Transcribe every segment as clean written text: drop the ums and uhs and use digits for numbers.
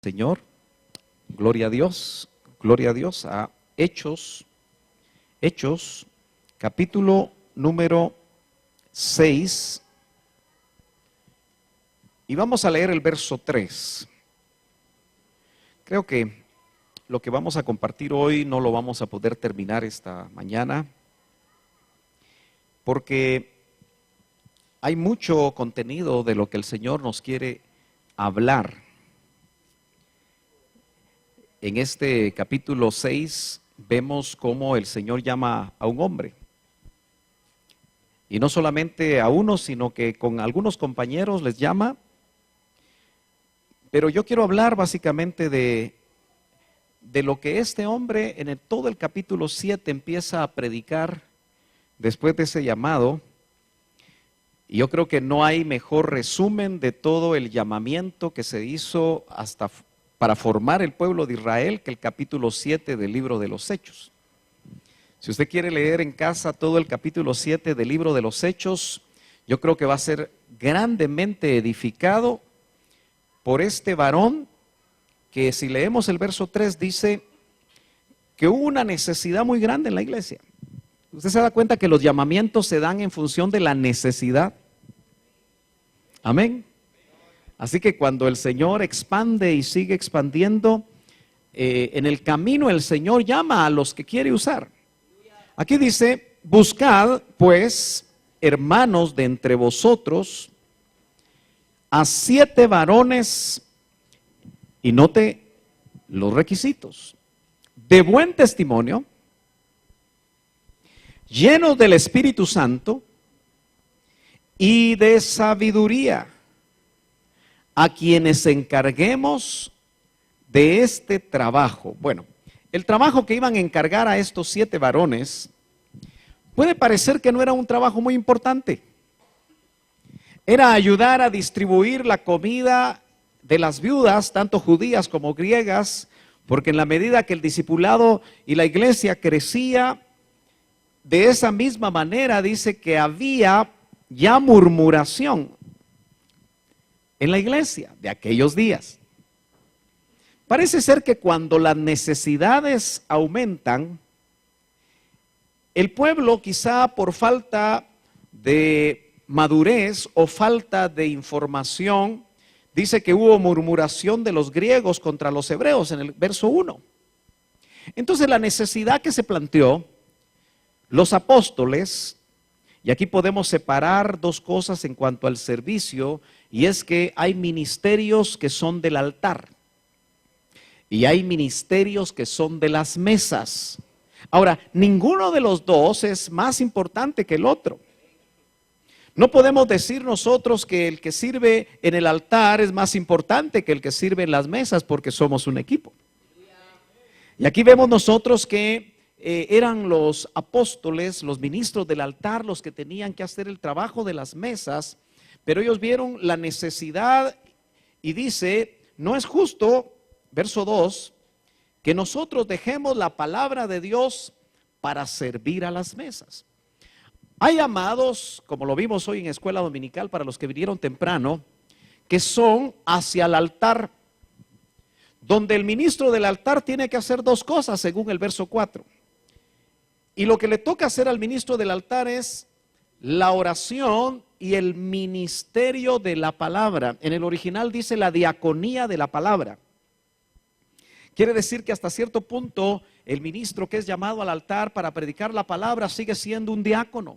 Señor, gloria a Dios, a Hechos, capítulo número 6, y vamos a leer el verso 3. Creo que lo que vamos a compartir hoy no lo vamos a poder terminar esta mañana, porque hay mucho contenido de lo que el Señor nos quiere hablar. En este capítulo 6 vemos cómo el Señor llama a un hombre. Y no solamente a uno, sino que con algunos compañeros les llama. Pero yo quiero hablar básicamente de lo que este hombre en todo el capítulo 7 empieza a predicar después de ese llamado. Y yo creo que no hay mejor resumen de todo el llamamiento que se hizo hasta para formar el pueblo de Israel que el capítulo 7 del libro de los Hechos. Si usted quiere leer en casa todo el capítulo 7 del libro de los Hechos, yo creo que va a ser grandemente edificado por este varón que, si leemos el verso 3, dice que hubo una necesidad muy grande en la iglesia. Usted se da cuenta que los llamamientos se dan en función de la necesidad. Amén. Así que cuando el Señor expande y sigue expandiendo, en el camino el Señor llama a los que quiere usar. Aquí dice: buscad pues, hermanos, de entre vosotros a 7 varones, y note los requisitos, de buen testimonio, llenos del Espíritu Santo y de sabiduría, a quienes encarguemos de este trabajo. Bueno, el trabajo que iban a encargar a estos 7 varones puede parecer que no era un trabajo muy importante. Era ayudar a distribuir la comida de las viudas, tanto judías como griegas, porque en la medida que el discipulado y la iglesia crecía, de esa misma manera dice que había ya murmuración en la iglesia de aquellos días. Parece ser que cuando las necesidades aumentan, el pueblo, quizá por falta de madurez o falta de información, dice que hubo murmuración de los griegos contra los hebreos en el verso 1. Entonces la necesidad que se planteó, los apóstoles, y aquí podemos separar dos cosas en cuanto al servicio, y es que hay ministerios que son del altar y hay ministerios que son de las mesas. Ahora, ninguno de los dos es más importante que el otro. No podemos decir nosotros que el que sirve en el altar es más importante que el que sirve en las mesas, porque somos un equipo. Y aquí vemos nosotros que eran los apóstoles, los ministros del altar, los que tenían que hacer el trabajo de las mesas, pero ellos vieron la necesidad y dice: no es justo, verso 2, que nosotros dejemos la palabra de Dios para servir a las mesas. Hay llamados, como lo vimos hoy en escuela dominical para los que vinieron temprano, que son hacia el altar, donde el ministro del altar tiene que hacer dos cosas según el verso 4. Y lo que le toca hacer al ministro del altar es la oración y el ministerio de la palabra. En el original dice la diaconía de la palabra. Quiere decir que hasta cierto punto el ministro que es llamado al altar para predicar la palabra sigue siendo un diácono.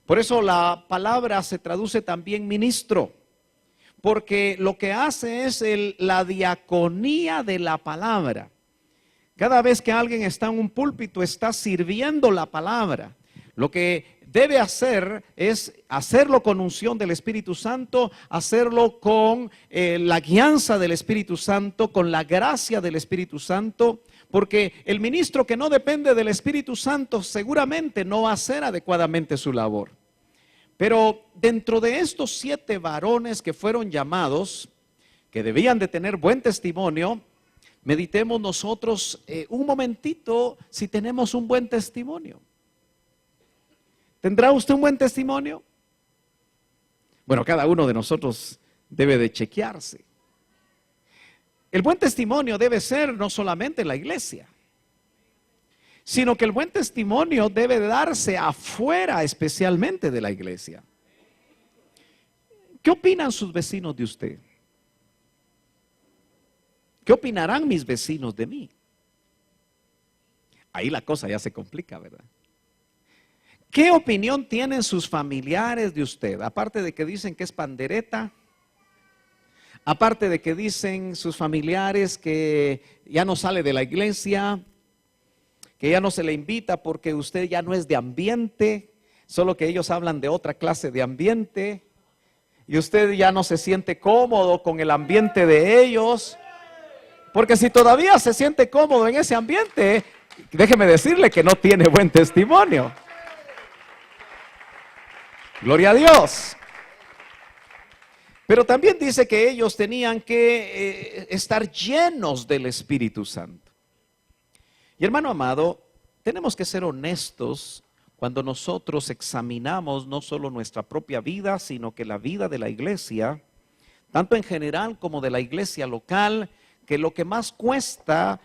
Por eso la palabra se traduce también ministro, porque lo que hace es la diaconía de la palabra. Cada vez que alguien está en un púlpito, está sirviendo la palabra. Lo que debe hacer es hacerlo con unción del Espíritu Santo, hacerlo con la guianza del Espíritu Santo, con la gracia del Espíritu Santo, porque el ministro que no depende del Espíritu Santo seguramente no va a hacer adecuadamente su labor. Pero dentro de estos 7 varones que fueron llamados, que debían de tener buen testimonio, meditemos nosotros un momentito si tenemos un buen testimonio. ¿Tendrá usted un buen testimonio? Bueno, cada uno de nosotros debe de chequearse. el buen testimonio debe ser no solamente en la iglesia, sino que el buen testimonio debe darse afuera, especialmente de la iglesia. ¿Qué opinan sus vecinos de usted? ¿Qué opinarán mis vecinos de mí? Ahí la cosa ya se complica, ¿verdad? ¿Qué opinión tienen sus familiares de usted? Aparte de que dicen que es pandereta, aparte de que dicen sus familiares que ya no sale de la iglesia, que ya no se le invita porque usted ya no es de ambiente, solo que ellos hablan de otra clase de ambiente, y usted ya no se siente cómodo con el ambiente de ellos, porque si todavía se siente cómodo en ese ambiente, déjeme decirle que no tiene buen testimonio. Gloria a Dios. Pero también dice que ellos tenían que estar llenos del Espíritu Santo. Y hermano amado, tenemos que ser honestos cuando nosotros examinamos no solo nuestra propia vida, sino que la vida de la iglesia, tanto en general como de la iglesia local, que lo que más cuesta,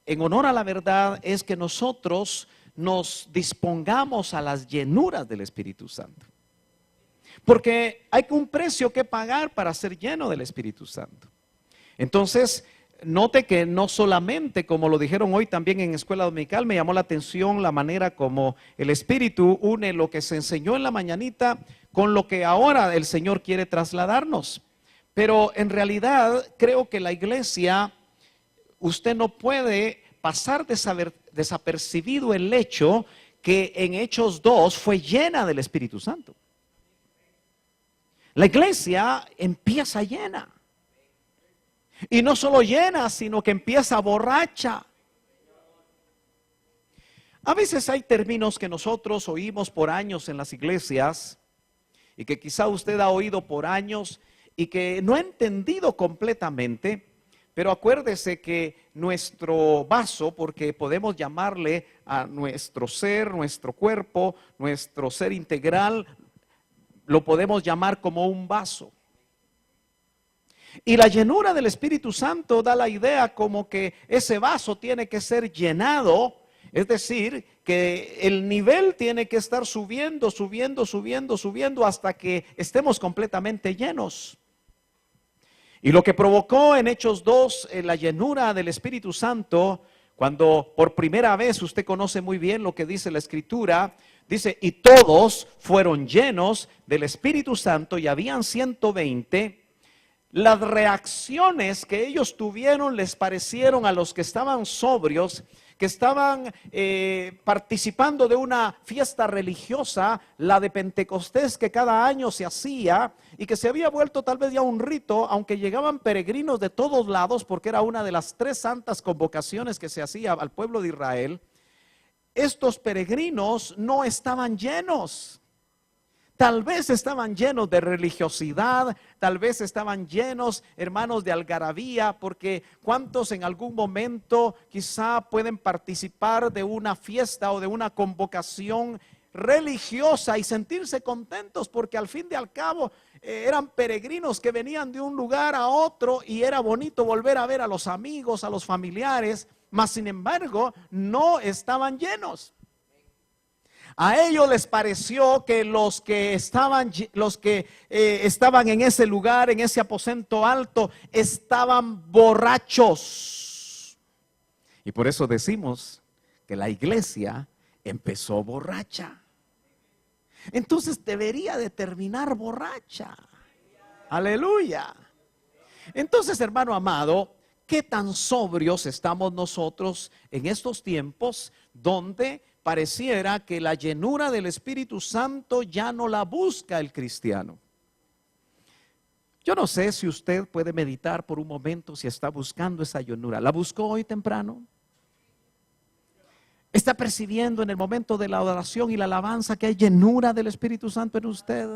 en honor a la verdad, es que nosotros nos dispongamos a las llenuras del Espíritu Santo. Porque hay un precio que pagar para ser lleno del Espíritu Santo. Entonces, note que no solamente, como lo dijeron hoy también en escuela dominical, me llamó la atención la manera como el Espíritu une lo que se enseñó en la mañanita con lo que ahora el Señor quiere trasladarnos. Pero en realidad creo que la iglesia, usted no puede pasar desapercibido el hecho que en Hechos 2 fue llena del Espíritu Santo. La iglesia empieza llena. Y no solo llena, sino que empieza borracha. A veces hay términos que nosotros oímos por años en las iglesias y que quizá usted ha oído por años y que no ha entendido completamente, pero acuérdese que nuestro vaso, porque podemos llamarle a nuestro ser, nuestro cuerpo, nuestro ser integral, lo podemos llamar como un vaso. Y la llenura del Espíritu Santo da la idea como que ese vaso tiene que ser llenado, es decir, que el nivel tiene que estar subiendo, subiendo, subiendo, subiendo hasta que estemos completamente llenos. Y lo que provocó en Hechos 2 la llenura del Espíritu Santo, cuando por primera vez, usted conoce muy bien lo que dice la Escritura, dice, y todos fueron llenos del Espíritu Santo y habían 120. Las reacciones que ellos tuvieron les parecieron a los que estaban sobrios, que estaban participando de una fiesta religiosa, la de Pentecostés, que cada año se hacía y que se había vuelto tal vez ya un rito, aunque llegaban peregrinos de todos lados, porque era una de las 3 santas convocaciones que se hacía al pueblo de Israel. Estos peregrinos no estaban llenos. Tal vez estaban llenos de religiosidad, tal vez estaban llenos, hermanos, de algarabía, porque ¿cuántos en algún momento quizá pueden participar de una fiesta o de una convocación religiosa y sentirse contentos? Porque al fin y al cabo eran peregrinos que venían de un lugar a otro y era bonito volver a ver a los amigos, a los familiares, mas sin embargo no estaban llenos. A ellos les pareció que los que estaban en ese lugar, en ese aposento alto, estaban borrachos. Y por eso decimos que la iglesia empezó borracha. Entonces debería de terminar borracha. Aleluya. Entonces, hermano amado, ¿qué tan sobrios estamos nosotros en estos tiempos donde pareciera que la llenura del Espíritu Santo ya no la busca el cristiano? Yo no sé si usted puede meditar por un momento si está buscando esa llenura. ¿La buscó hoy temprano? ¿Está percibiendo en el momento de la oración y la alabanza que hay llenura del Espíritu Santo en usted?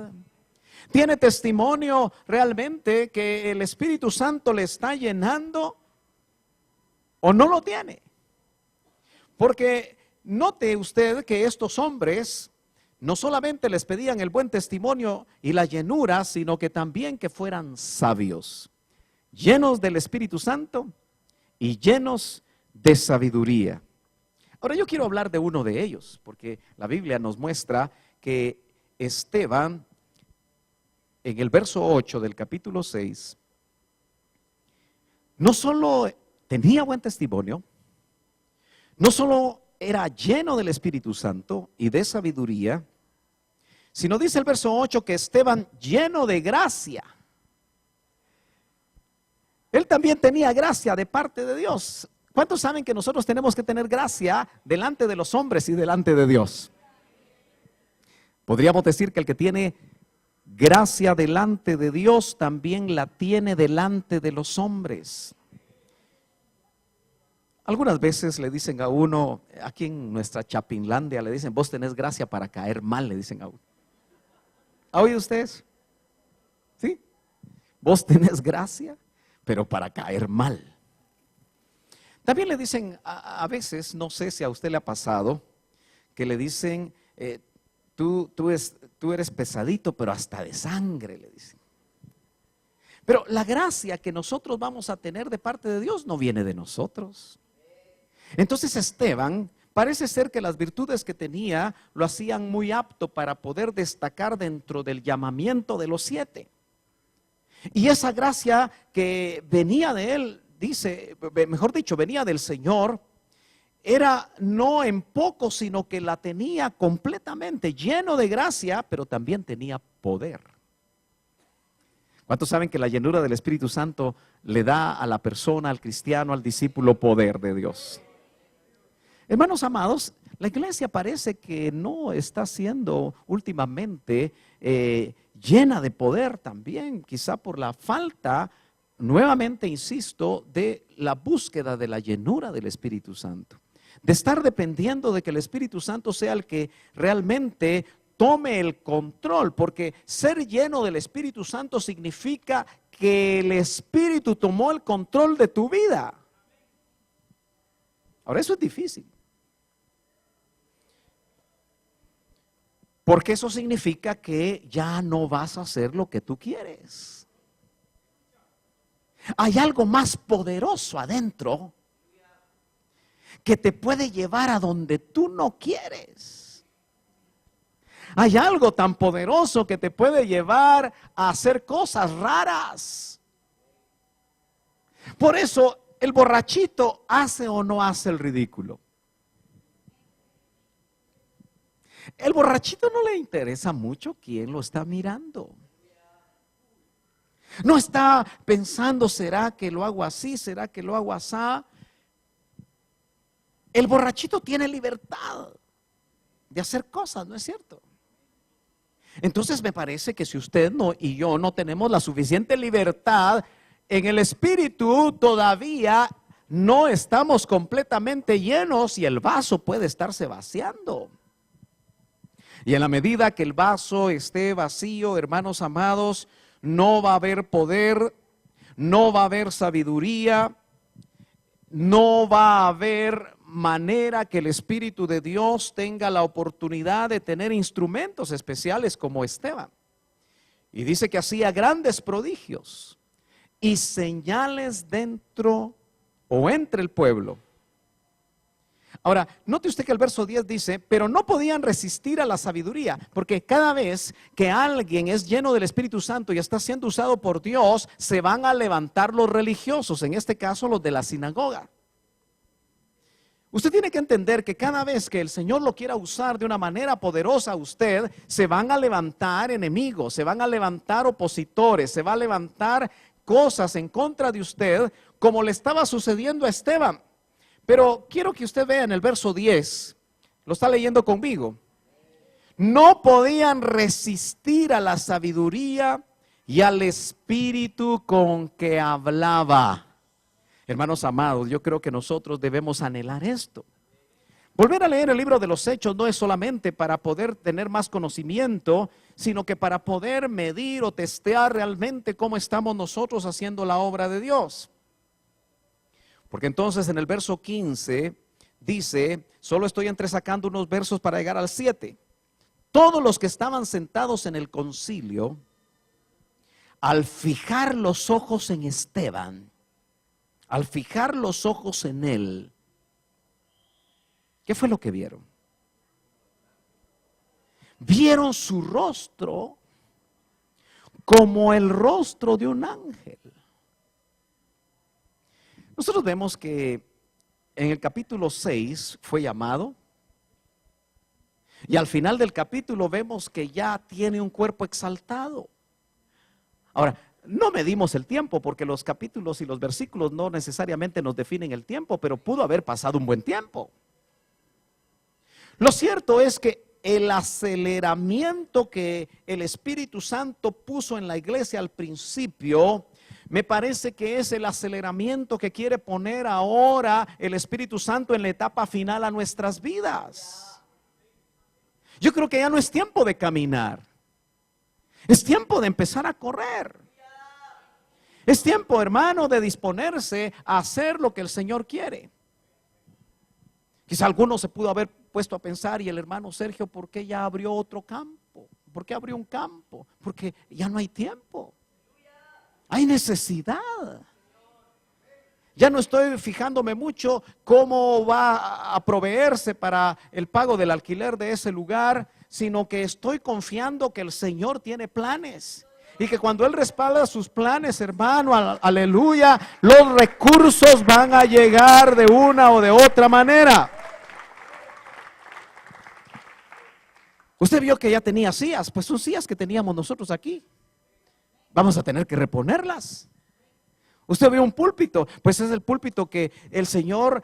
¿Tiene testimonio realmente que el Espíritu Santo le está llenando o no lo tiene? Porque note usted que estos hombres no solamente les pedían el buen testimonio y la llenura, sino que también que fueran sabios. llenos del Espíritu Santo y llenos de sabiduría. Ahora yo quiero hablar de uno de ellos, porque la Biblia nos muestra que Esteban, en el verso 8 del capítulo 6, no solo tenía buen testimonio, no solo era lleno del Espíritu Santo y de sabiduría, sino dice el verso 8 que Esteban lleno de gracia. Él también tenía gracia de parte de Dios. ¿Cuántos saben que nosotros tenemos que tener gracia delante de los hombres y delante de Dios? Podríamos decir que el que tiene gracia delante de Dios también la tiene delante de los hombres. Algunas veces le dicen a uno, aquí en nuestra Chapinlandia le dicen, vos tenés gracia para caer mal, le dicen a uno. ¿Ha oído ustedes? ¿Sí? Vos tenés gracia, pero para caer mal. También le dicen a veces, no sé si a usted le ha pasado, que le dicen, tú eres pesadito, pero hasta de sangre, le dicen. Pero la gracia que nosotros vamos a tener de parte de Dios no viene de nosotros. Entonces Esteban, parece ser que las virtudes que tenía lo hacían muy apto para poder destacar dentro del llamamiento de los 7. Y esa gracia que venía de él, dice, mejor dicho, venía del Señor, era no en poco, sino que la tenía completamente, lleno de gracia, pero también tenía poder. ¿Cuántos saben que la llenura del Espíritu Santo le da a la persona, al cristiano, al discípulo poder de Dios? Hermanos amados, la iglesia parece que no está siendo últimamente llena de poder también, quizá por la falta, nuevamente insisto, de la búsqueda de la llenura del Espíritu Santo. De estar dependiendo de que el Espíritu Santo sea el que realmente tome el control, porque ser lleno del Espíritu Santo significa que el Espíritu tomó el control de tu vida. Ahora eso es difícil. Porque eso significa que ya no vas a hacer lo que tú quieres. Hay algo más poderoso adentro que te puede llevar a donde tú no quieres. Hay algo tan poderoso que te puede llevar a hacer cosas raras. Por eso el borrachito hace o no hace el ridículo. El borrachito no le interesa mucho quién lo está mirando. No está pensando, ¿será que lo hago así? ¿Será que lo hago así? El borrachito tiene libertad de hacer cosas, ¿no es cierto? Entonces me parece que si usted y yo no tenemos la suficiente libertad en el espíritu, todavía no estamos completamente llenos y el vaso puede estarse vaciando. Y en la medida que el vaso esté vacío, hermanos amados, no va a haber poder, no va a haber sabiduría, no va a haber manera que el Espíritu de Dios tenga la oportunidad de tener instrumentos especiales como Esteban. Y dice que hacía grandes prodigios y señales dentro o entre el pueblo. Ahora, note usted que el verso 10 dice, pero no podían resistir a la sabiduría, porque cada vez que alguien es lleno del Espíritu Santo y está siendo usado por Dios, se van a levantar los religiosos, en este caso los de la sinagoga. Usted tiene que entender que cada vez que el Señor lo quiera usar de una manera poderosa a usted, se van a levantar enemigos, se van a levantar opositores, se va a levantar cosas en contra de usted, como le estaba sucediendo a Esteban. Pero quiero que usted vea en el verso 10, lo está leyendo conmigo. No podían resistir a la sabiduría y al espíritu con que hablaba. Hermanos amados, yo creo que nosotros debemos anhelar esto. Volver a leer el libro de los Hechos no es solamente para poder tener más conocimiento, sino que para poder medir o testear realmente cómo estamos nosotros haciendo la obra de Dios. Porque entonces en el verso 15 dice, solo estoy entresacando unos versos para llegar al 7. Todos los que estaban sentados en el concilio al fijar los ojos en Esteban, al fijar los ojos en él, ¿qué fue lo que vieron? Vieron su rostro como el rostro de un ángel. Nosotros vemos que en el capítulo 6 fue llamado, y al final del capítulo vemos que ya tiene un cuerpo exaltado. Ahora, no medimos el tiempo porque los capítulos y los versículos no necesariamente nos definen el tiempo, pero pudo haber pasado un buen tiempo. Lo cierto es que el aceleramiento que el Espíritu Santo puso en la iglesia al principio, me parece que es el aceleramiento que quiere poner ahora el Espíritu Santo en la etapa final a nuestras vidas. Yo creo que ya no es tiempo de caminar. Es tiempo de empezar a correr. Es tiempo, hermano, de disponerse a hacer lo que el Señor quiere. Quizá alguno se pudo haber puesto a pensar, y el hermano Sergio, ¿por qué ya abrió otro campo? ¿Por qué abrió un campo? Porque ya no hay tiempo. Hay necesidad. Ya no estoy fijándome mucho cómo va a proveerse para el pago del alquiler de ese lugar, sino que estoy confiando que el Señor tiene planes. Y que cuando Él respalda sus planes, hermano, aleluya, los recursos van a llegar de una o de otra manera. Usted vio que ya tenía sillas, pues son sillas que teníamos nosotros aquí. Vamos a tener que reponerlas. Usted vio un púlpito, pues es el púlpito que el Señor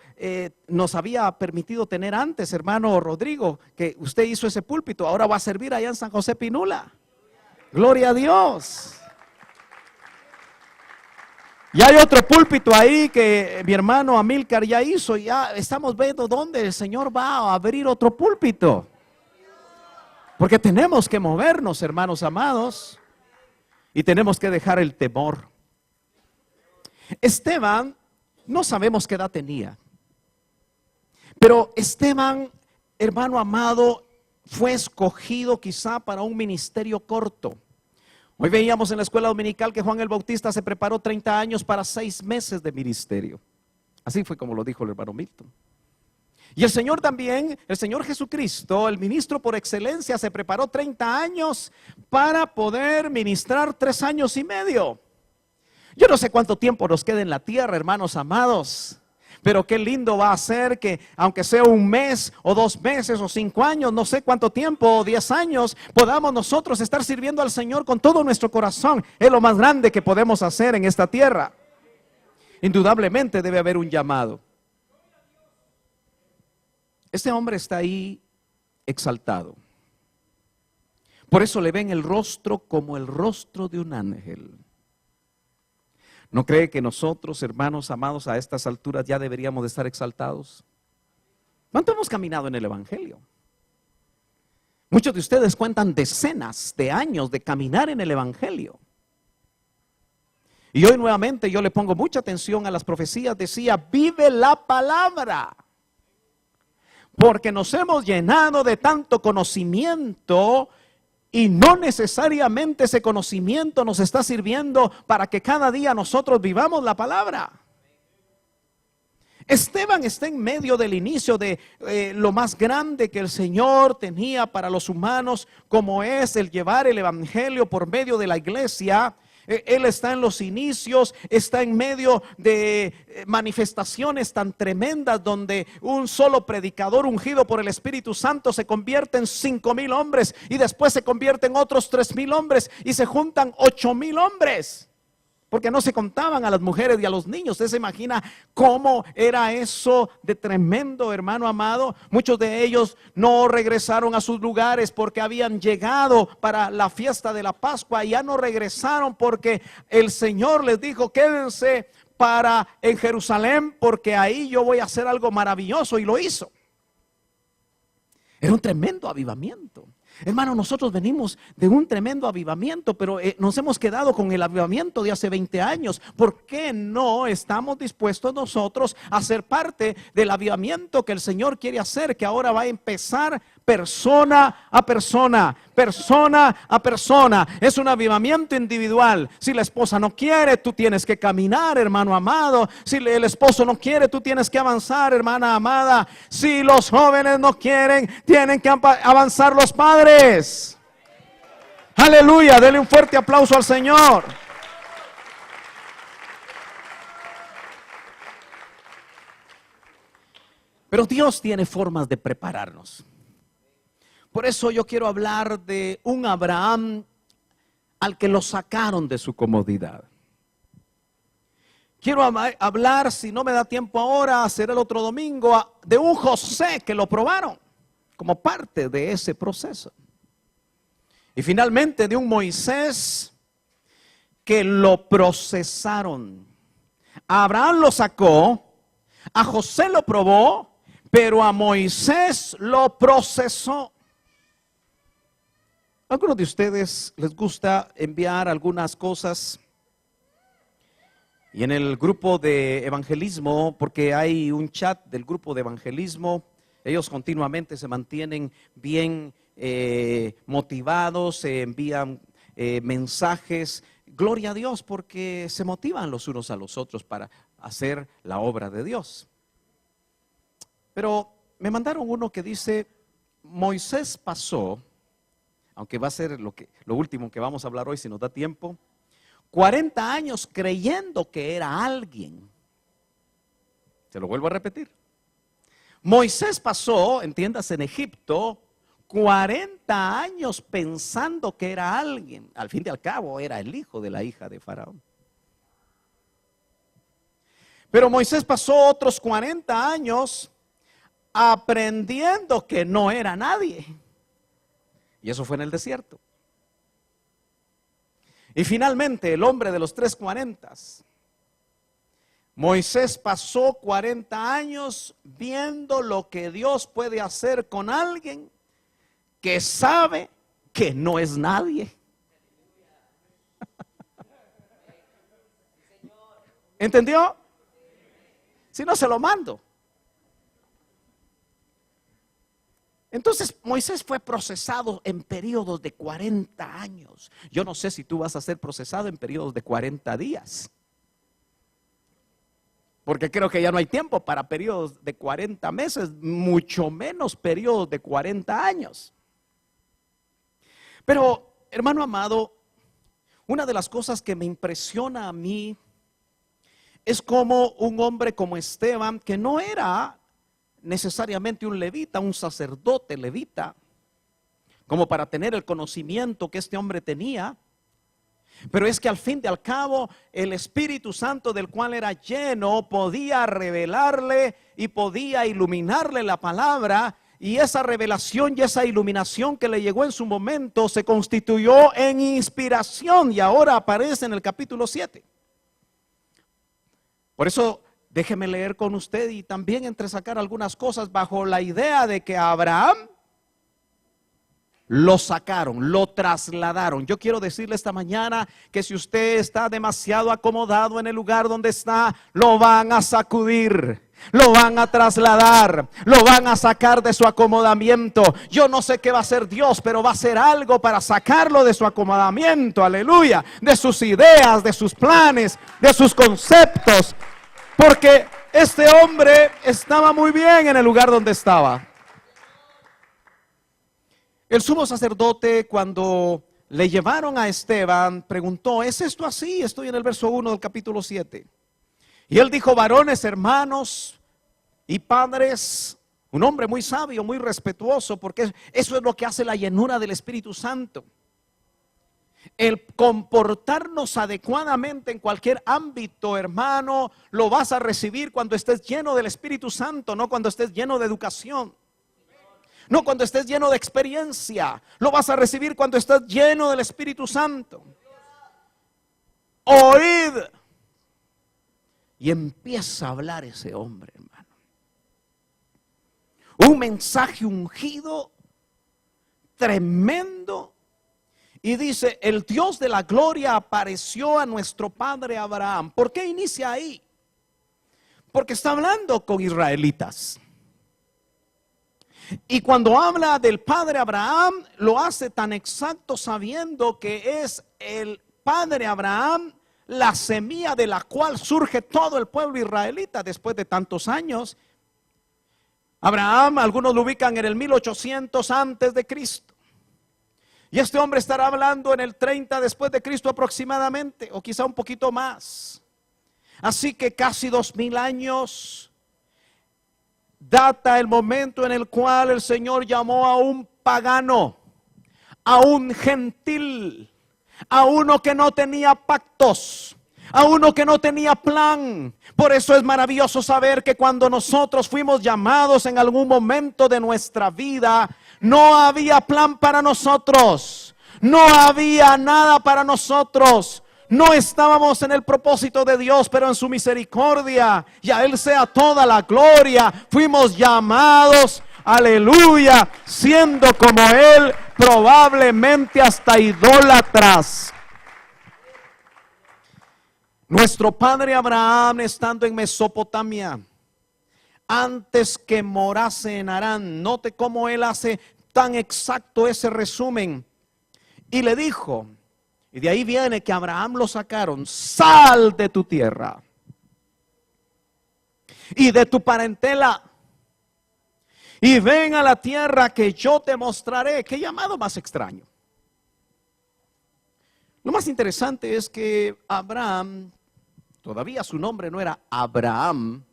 nos había permitido tener antes, hermano Rodrigo, que usted hizo ese púlpito, ahora va a servir allá en San José Pinula. Gloria a Dios. Y hay otro púlpito ahí que mi hermano Amílcar ya hizo, y ya estamos viendo dónde el Señor va a abrir otro púlpito. Porque tenemos que movernos, hermanos amados, y tenemos que dejar el temor. Esteban, no sabemos qué edad tenía, pero Esteban, hermano amado, fue escogido quizá para un ministerio corto. Hoy veíamos en la escuela dominical que Juan el Bautista se preparó 30 años para 6 meses de ministerio. Así fue como lo dijo el hermano Milton. Y el Señor también, el Señor Jesucristo, el ministro por excelencia, se preparó 30 años para poder ministrar 3 años y medio. Yo no sé cuánto tiempo nos queda en la tierra, hermanos amados, pero qué lindo va a ser que aunque sea 1 mes o 2 meses o 5 años, no sé cuánto tiempo, 10 años, podamos nosotros estar sirviendo al Señor con todo nuestro corazón. Es lo más grande que podemos hacer en esta tierra. Indudablemente debe haber un llamado. Este hombre está ahí exaltado. Por eso le ven el rostro como el rostro de un ángel. ¿No cree que nosotros, hermanos amados, a estas alturas ya deberíamos de estar exaltados? ¿Cuánto hemos caminado en el Evangelio? Muchos de ustedes cuentan decenas de años de caminar en el Evangelio. Y hoy nuevamente yo le pongo mucha atención a las profecías. Decía, vive la palabra. Porque nos hemos llenado de tanto conocimiento y no necesariamente ese conocimiento nos está sirviendo para que cada día nosotros vivamos la palabra. Esteban está en medio del inicio de lo más grande que el Señor tenía para los humanos, como es el llevar el evangelio por medio de la iglesia. Él está en los inicios, está en medio de manifestaciones tan tremendas donde un solo predicador ungido por el Espíritu Santo se convierte en 5,000 hombres y después se convierte en otros 3,000 hombres y se juntan 8,000 hombres. Porque no se contaban a las mujeres y a los niños. Usted se imagina cómo era eso de tremendo, hermano amado. Muchos de ellos no regresaron a sus lugares porque habían llegado para la fiesta de la Pascua y ya no regresaron porque el Señor les dijo, quédense en Jerusalén porque ahí yo voy a hacer algo maravilloso, y lo hizo. Era un tremendo avivamiento. Hermano, nosotros venimos de un tremendo avivamiento, pero nos hemos quedado con el avivamiento de hace 20 años. ¿Por qué no estamos dispuestos nosotros a ser parte del avivamiento que el Señor quiere hacer, que ahora va a empezar persona a persona, persona a persona. Es un avivamiento individual. Si la esposa no quiere, tú tienes que caminar, hermano amado. Si el esposo no quiere, tú tienes que avanzar, hermana amada. Si los jóvenes no quieren, tienen que avanzar los padres. Aleluya, dele un fuerte aplauso al Señor. Pero Dios tiene formas de prepararnos. Por eso yo quiero hablar de un Abraham al que lo sacaron de su comodidad. Quiero hablar, si no me da tiempo ahora, será el otro domingo, de un José que lo probaron como parte de ese proceso. Y finalmente de un Moisés que lo procesaron. A Abraham lo sacó, a José lo probó, pero a Moisés lo procesó. ¿A algunos de ustedes les gusta enviar algunas cosas? Y en el grupo de evangelismo, porque hay un chat del grupo de evangelismo, ellos continuamente se mantienen bien motivados, se envían mensajes. Gloria a Dios, porque se motivan los unos a los otros para hacer la obra de Dios. Pero me mandaron uno que dice: Moisés pasó, aunque va a ser lo último que vamos a hablar hoy si nos da tiempo, 40 años creyendo que era alguien. Se lo vuelvo a repetir. Moisés pasó, entiendas, en Egipto, 40 años pensando que era alguien. Al fin y al cabo era el hijo de la hija de Faraón. Pero Moisés pasó otros 40 años aprendiendo que no era nadie. Y eso fue en el desierto. Y finalmente el hombre de los 340. Moisés pasó 40 años viendo lo que Dios puede hacer con alguien que sabe que no es nadie. ¿Entendió? Si no, se lo mando. Entonces Moisés fue procesado en periodos de 40 años. Yo no sé si tú vas a ser procesado en periodos de 40 días. Porque creo que ya no hay tiempo para periodos de 40 meses, mucho menos periodos de 40 años. Pero, hermano amado, una de las cosas que me impresiona a mí es como un hombre como Esteban, que no era necesariamente un levita, un sacerdote levita, como para tener el conocimiento que este hombre tenía, pero es que al fin y al cabo el Espíritu Santo del cual era lleno podía revelarle y podía iluminarle la palabra, y esa revelación y esa iluminación que le llegó en su momento se constituyó en inspiración y ahora aparece en el capítulo 7. Por eso déjeme leer con usted y también entresacar algunas cosas bajo la idea de que a Abraham lo sacaron, lo trasladaron. Yo quiero decirle esta mañana que si usted está demasiado acomodado en el lugar donde está, lo van a sacudir, lo van a trasladar, lo van a sacar de su acomodamiento. Yo no sé qué va a hacer Dios, pero va a hacer algo para sacarlo de su acomodamiento, aleluya, de sus ideas, de sus planes, de sus conceptos. Porque este hombre estaba muy bien en el lugar donde estaba. El sumo sacerdote, cuando le llevaron a Esteban, preguntó: ¿es esto así? Estoy en el verso 1 del capítulo 7. Y él dijo: varones, hermanos y padres, un hombre muy sabio, muy respetuoso, porque eso es lo que hace la llenura del Espíritu Santo. El comportarnos adecuadamente en cualquier ámbito, hermano, lo vas a recibir cuando estés lleno del Espíritu Santo, no cuando estés lleno de educación, no cuando estés lleno de experiencia. Lo vas a recibir cuando estés lleno del Espíritu Santo. Oíd. Y empieza a hablar ese hombre, hermano. Un mensaje ungido, tremendo. Y dice: el Dios de la gloria apareció a nuestro padre Abraham. ¿Por qué inicia ahí? Porque está hablando con israelitas. Y cuando habla del padre Abraham, lo hace tan exacto sabiendo que es el padre Abraham la semilla de la cual surge todo el pueblo israelita después de tantos años. Abraham, algunos lo ubican en el 1800 antes de Cristo. Y este hombre estará hablando en el 30 después de Cristo aproximadamente, o quizá un poquito más. Así que casi 2000 años data el momento en el cual el Señor llamó a un pagano, a un gentil, a uno que no tenía pactos, a uno que no tenía plan. Por eso es maravilloso saber que cuando nosotros fuimos llamados en algún momento de nuestra vida, no había plan para nosotros, no había nada para nosotros. No estábamos en el propósito de Dios, pero en su misericordia, y a Él sea toda la gloria, fuimos llamados, aleluya, siendo como Él, probablemente hasta idólatras. Nuestro padre Abraham, estando en Mesopotamia, antes que morase en Harán, note cómo él hace tan exacto ese resumen, y le dijo, y de ahí viene que Abraham lo sacaron: sal de tu tierra y de tu parentela y ven a la tierra que yo te mostraré. Qué llamado más extraño. Lo más interesante es que Abraham, todavía su nombre no era Abraham,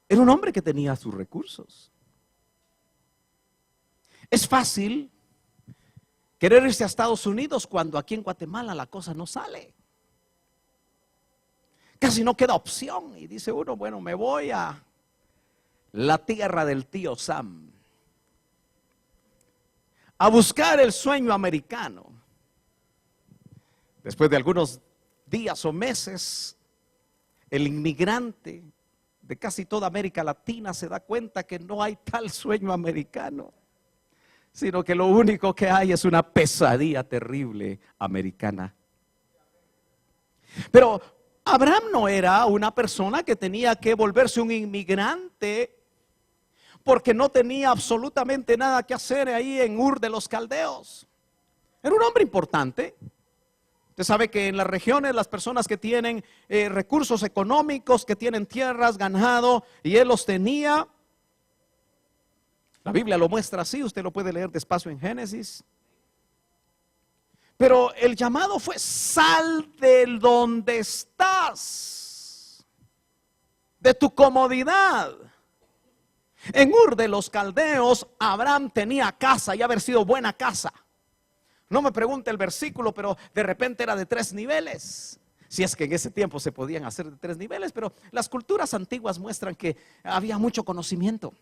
era un hombre que tenía sus recursos. Es fácil querer irse a Estados Unidos cuando aquí en Guatemala la cosa no sale. Casi no queda opción. Y dice uno, bueno, me voy a la tierra del tío Sam a buscar el sueño americano. Después de algunos días o meses, el inmigrante de casi toda América Latina se da cuenta que no hay tal sueño americano, sino que lo único que hay es una pesadilla terrible americana. Pero Abraham no era una persona que tenía que volverse un inmigrante porque no tenía absolutamente nada que hacer ahí en Ur de los Caldeos. Era un hombre importante. Usted sabe que en las regiones las personas que tienen recursos económicos, que tienen tierras, ganado, y él los tenía. La Biblia lo muestra así, usted lo puede leer despacio en Génesis. Pero el llamado fue: sal de donde estás, de tu comodidad. En Ur de los Caldeos, Abraham tenía casa y haber sido buena casa. No me pregunte el versículo, pero de repente era de 3 niveles. Si es que en ese tiempo se podían hacer de 3 niveles, pero las culturas antiguas muestran que había mucho conocimiento.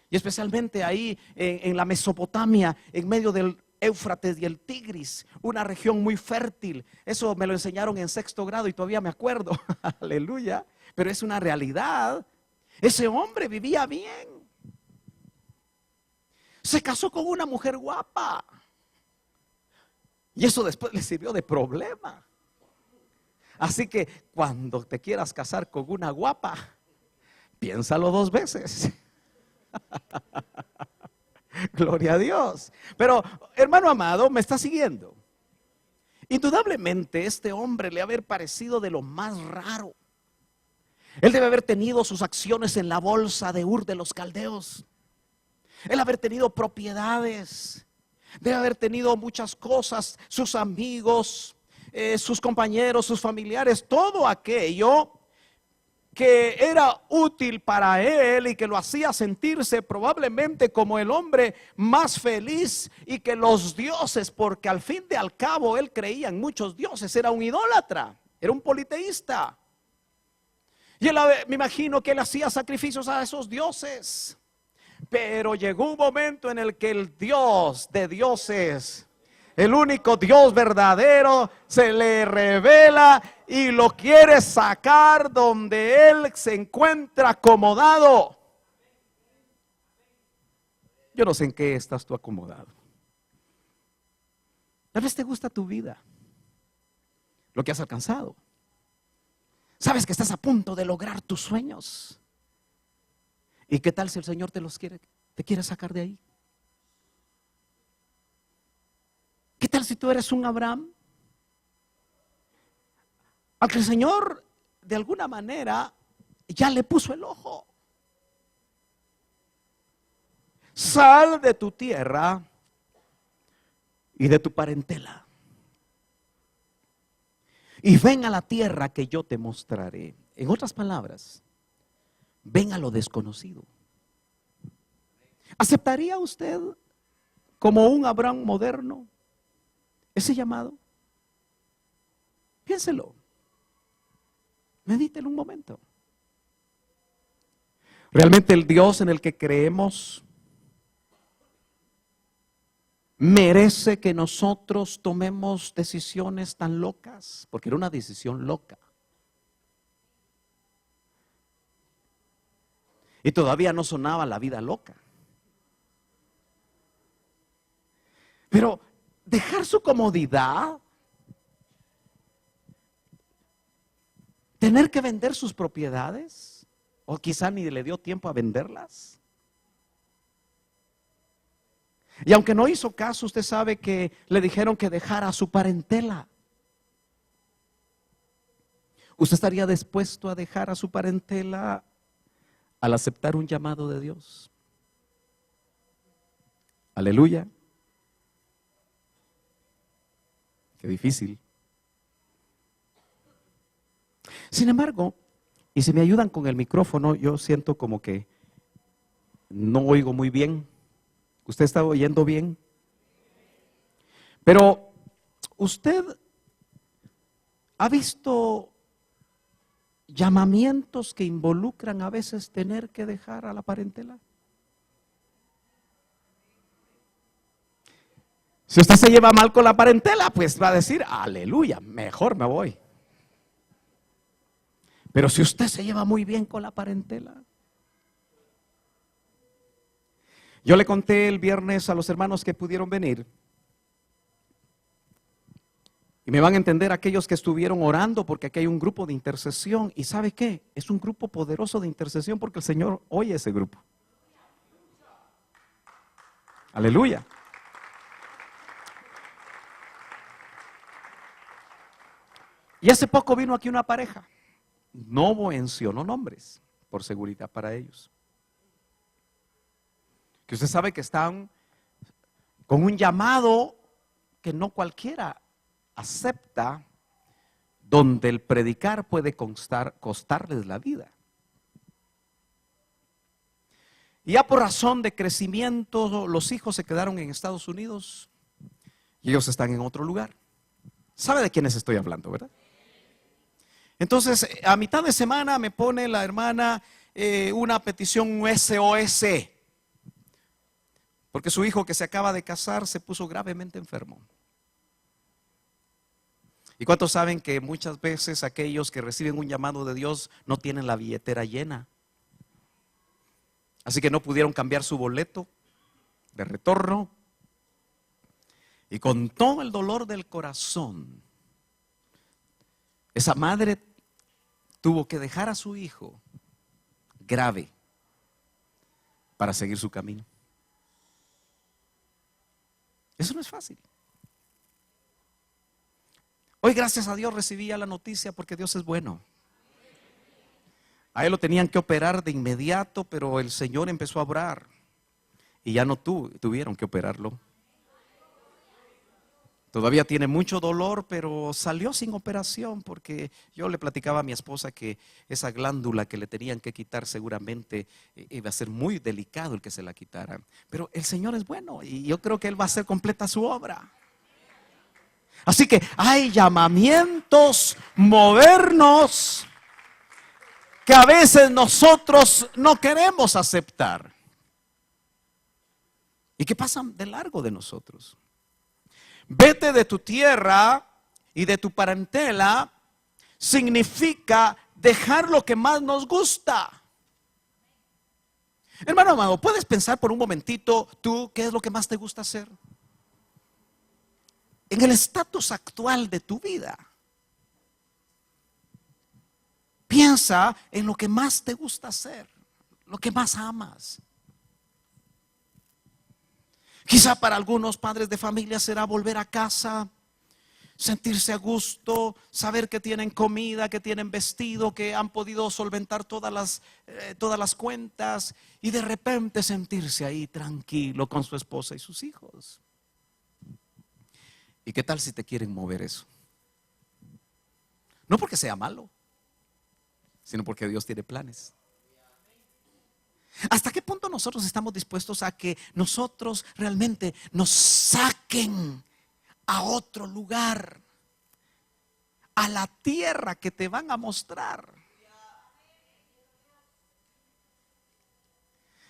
Y especialmente ahí en la Mesopotamia, en medio del Éufrates y el Tigris, una región muy fértil. Eso me lo enseñaron en 6º grado y todavía me acuerdo. Aleluya. Pero es una realidad. Ese hombre vivía bien. Se casó con una mujer guapa. Y eso después le sirvió de problema. Así que cuando te quieras casar con una guapa, piénsalo 2 veces. Gloria a Dios. Pero hermano amado, ¿me está siguiendo? Indudablemente este hombre le haber parecido de lo más raro. Él debe haber tenido sus acciones en la bolsa de Ur de los Caldeos. Él haber tenido propiedades. Debe haber tenido muchas cosas, sus amigos, sus compañeros, sus familiares, todo aquello que era útil para él y que lo hacía sentirse probablemente como el hombre más feliz, y que los dioses, porque al fin de al cabo él creía en muchos dioses, era un idólatra, era un politeísta. Y él, me imagino que él hacía sacrificios a esos dioses. Pero llegó un momento en el que el Dios de dioses, el único Dios verdadero, se le revela y lo quiere sacar donde él se encuentra acomodado. Yo no sé en qué estás tú acomodado. Tal vez te gusta tu vida, lo que has alcanzado. Sabes que estás a punto de lograr tus sueños. ¿Y qué tal si el Señor te quiere sacar de ahí? ¿Qué tal si tú eres un Abraham al que el Señor de alguna manera ya le puso el ojo? Sal de tu tierra y de tu parentela y ven a la tierra que yo te mostraré. En otras palabras, ven a lo desconocido. ¿Aceptaría usted como un Abraham moderno ese llamado? Piénselo. Medítelo un momento. ¿Realmente el Dios en el que creemos merece que nosotros tomemos decisiones tan locas? Porque era una decisión loca. Y todavía no sonaba la vida loca. Pero dejar su comodidad, tener que vender sus propiedades, o quizá ni le dio tiempo a venderlas. Y aunque no hizo caso, usted sabe que le dijeron que dejara a su parentela. ¿Usted estaría dispuesto a dejar a su parentela al aceptar un llamado de Dios? Aleluya. Qué difícil. Sin embargo, y si me ayudan con el micrófono, yo siento como que no oigo muy bien. ¿Usted está oyendo bien? Pero, ¿usted ha visto llamamientos que involucran a veces tener que dejar a la parentela? Si usted se lleva mal con la parentela, pues va a decir, aleluya, mejor me voy. Pero si usted se lleva muy bien con la parentela. Yo le conté el viernes a los hermanos que pudieron venir. Y me van a entender aquellos que estuvieron orando, porque aquí hay un grupo de intercesión. ¿Y sabe qué? Es un grupo poderoso de intercesión porque el Señor oye ese grupo. Aleluya. Y hace poco vino aquí una pareja. No menciono nombres, por seguridad para ellos. Que usted sabe que están con un llamado que no cualquiera acepta, donde el predicar puede costarles la vida. Y ya por razón de crecimiento, los hijos se quedaron en Estados Unidos y ellos están en otro lugar. ¿Sabe de quiénes estoy hablando, verdad? Entonces, a mitad de semana me pone la hermana una petición SOS, porque su hijo que se acaba de casar se puso gravemente enfermo. ¿Y cuántos saben que muchas veces aquellos que reciben un llamado de Dios no tienen la billetera llena? Así que no pudieron cambiar su boleto de retorno. Y con todo el dolor del corazón, esa madre tuvo que dejar a su hijo grave para seguir su camino. Eso no es fácil. Hoy, gracias a Dios, recibí ya la noticia porque Dios es bueno. A él lo tenían que operar de inmediato, pero el Señor empezó a obrar y ya no tuvieron que operarlo. Todavía tiene mucho dolor, pero salió sin operación porque yo le platicaba a mi esposa que esa glándula que le tenían que quitar seguramente iba a ser muy delicado el que se la quitaran. Pero el Señor es bueno y yo creo que Él va a hacer completa su obra. Así que hay llamamientos modernos que a veces nosotros no queremos aceptar y que pasan de largo de nosotros. Vete de tu tierra y de tu parentela significa dejar lo que más nos gusta. Hermano amado, ¿puedes pensar por un momentito tú qué es lo que más te gusta hacer? En el estatus actual de tu vida, piensa en lo que más te gusta hacer, lo que más amas. Quizá para algunos padres de familia será volver a casa, sentirse a gusto, saber que tienen comida, que tienen vestido, que han podido solventar todas las cuentas, y de repente sentirse ahí tranquilo con su esposa y sus hijos. ¿Y qué tal si te quieren mover eso? No porque sea malo, sino porque Dios tiene planes. ¿Hasta qué punto nosotros estamos dispuestos a que nosotros realmente nos saquen a otro lugar, a la tierra que te van a mostrar?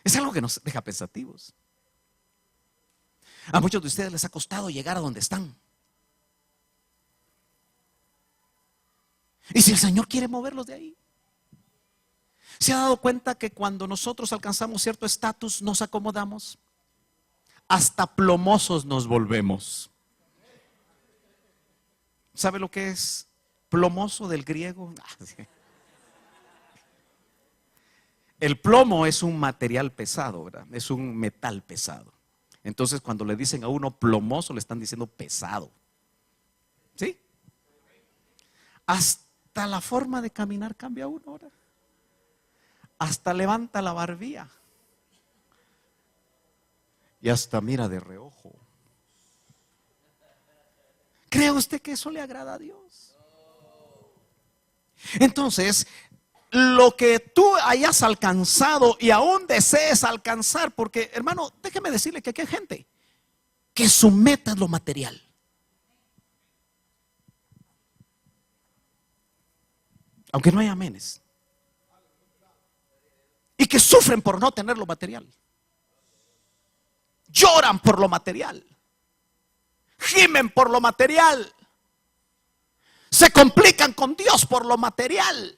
Es algo que nos deja pensativos. A muchos de ustedes les ha costado llegar a donde están. Y si el Señor quiere moverlos de ahí, ¿se ha dado cuenta que cuando nosotros alcanzamos cierto estatus nos acomodamos? Hasta plomosos nos volvemos. ¿Sabe lo que es plomoso del griego? El plomo es un material pesado, ¿verdad? Es un metal pesado. Entonces cuando le dicen a uno plomoso, le están diciendo pesado. ¿Sí? Hasta la forma de caminar cambia uno ahora. Hasta levanta la barbilla. Y hasta mira de reojo. ¿Cree usted que eso le agrada a Dios? Entonces, lo que tú hayas alcanzado y aún desees alcanzar, porque hermano, déjeme decirle que aquí hay gente que su meta es lo material. Aunque no hay amenes. Y que sufren por no tener lo material. Lloran por lo material. Gimen por lo material. Se complican con Dios por lo material.